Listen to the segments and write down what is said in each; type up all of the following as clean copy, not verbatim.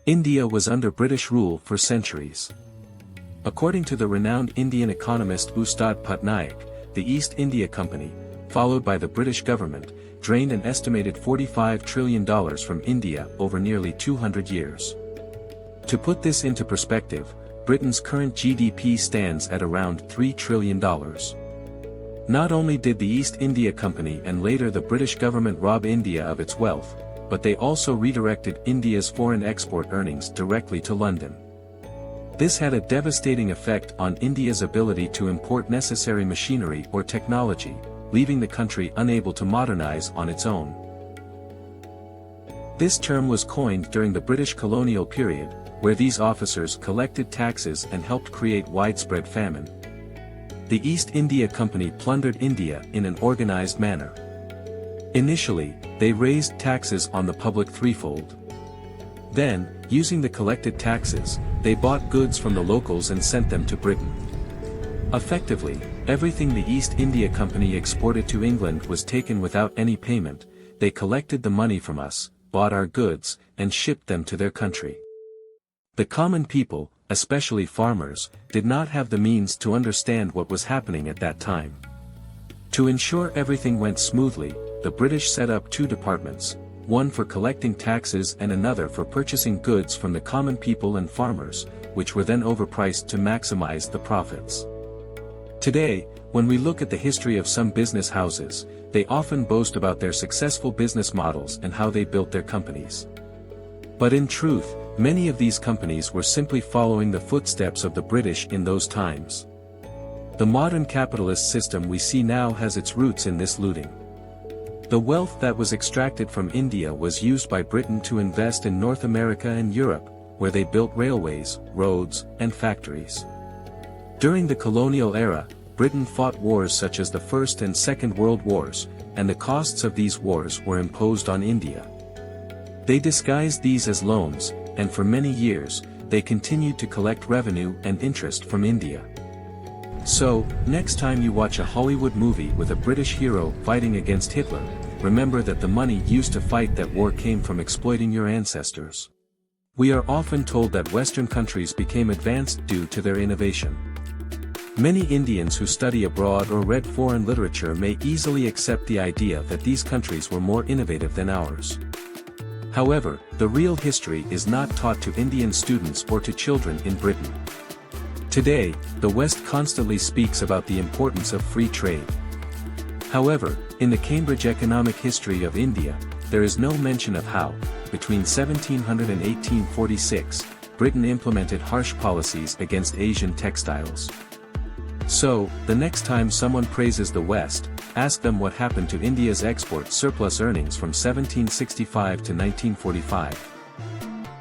India was under British rule for centuries. According to the renowned Indian economist Ustad Patnaik, the East India Company, followed by the British government, drained an estimated $45 trillion from India over nearly 200 years. To put this into perspective, Britain's current GDP stands at around $3 trillion. Not only did the East India Company and later the British government rob India of its wealth, but they also redirected India's foreign export earnings directly to London. This had a devastating effect on India's ability to import necessary machinery or technology, leaving the country unable to modernize on its own. This term was coined during the British colonial period, where these officers collected taxes and helped create widespread famine. The East India Company plundered India in an organized manner. Initially, they raised taxes on the public threefold. Then, using the collected taxes, they bought goods from the locals and sent them to Britain. Effectively, everything the East India Company exported to England was taken without any payment. They collected the money from us, bought our goods, and shipped them to their country. The common people, especially farmers, did not have the means to understand what was happening at that time. To ensure everything went smoothly, the British set up two departments, one for collecting taxes and another for purchasing goods from the common people and farmers, which were then overpriced to maximize the profits. Today, when we look at the history of some business houses, they often boast about their successful business models and how they built their companies. But in truth, many of these companies were simply following the footsteps of the British in those times. The modern capitalist system we see now has its roots in this looting. The wealth that was extracted from India was used by Britain to invest in North America and Europe, where they built railways, roads, and factories. During the colonial era, Britain fought wars such as the First and Second World Wars, and the costs of these wars were imposed on India. They disguised these as loans, and for many years, they continued to collect revenue and interest from India. So, next time you watch a Hollywood movie with a British hero fighting against Hitler, remember that the money used to fight that war came from exploiting your ancestors. We are often told that Western countries became advanced due to their innovation. Many Indians who study abroad or read foreign literature may easily accept the idea that these countries were more innovative than ours. However, the real history is not taught to Indian students or to children in Britain. Today, the West constantly speaks about the importance of free trade. However, in the Cambridge Economic History of India, there is no mention of how, between 1700 and 1846, Britain implemented harsh policies against Asian textiles. So, the next time someone praises the West, ask them what happened to India's export surplus earnings from 1765 to 1945.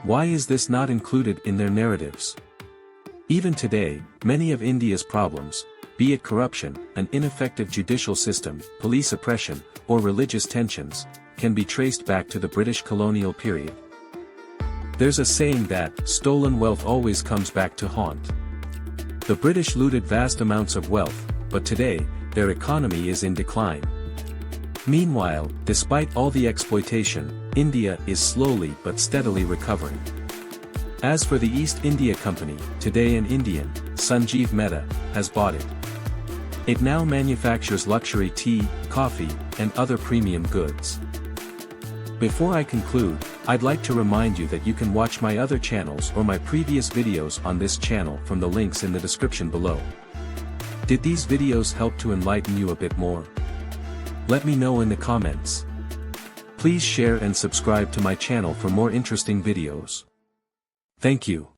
Why is this not included in their narratives? Even today, many of India's problems, be it corruption, an ineffective judicial system, police oppression, or religious tensions, can be traced back to the British colonial period. There's a saying that, stolen wealth always comes back to haunt. The British looted vast amounts of wealth, but today, their economy is in decline. Meanwhile, despite all the exploitation, India is slowly but steadily recovering. As for the East India Company, today an Indian, Sanjeev Mehta, has bought it. It now manufactures luxury tea, coffee, and other premium goods. Before I conclude, I'd like to remind you that you can watch my other channels or my previous videos on this channel from the links in the description below. Did these videos help to enlighten you a bit more? Let me know in the comments. Please share and subscribe to my channel for more interesting videos. Thank you.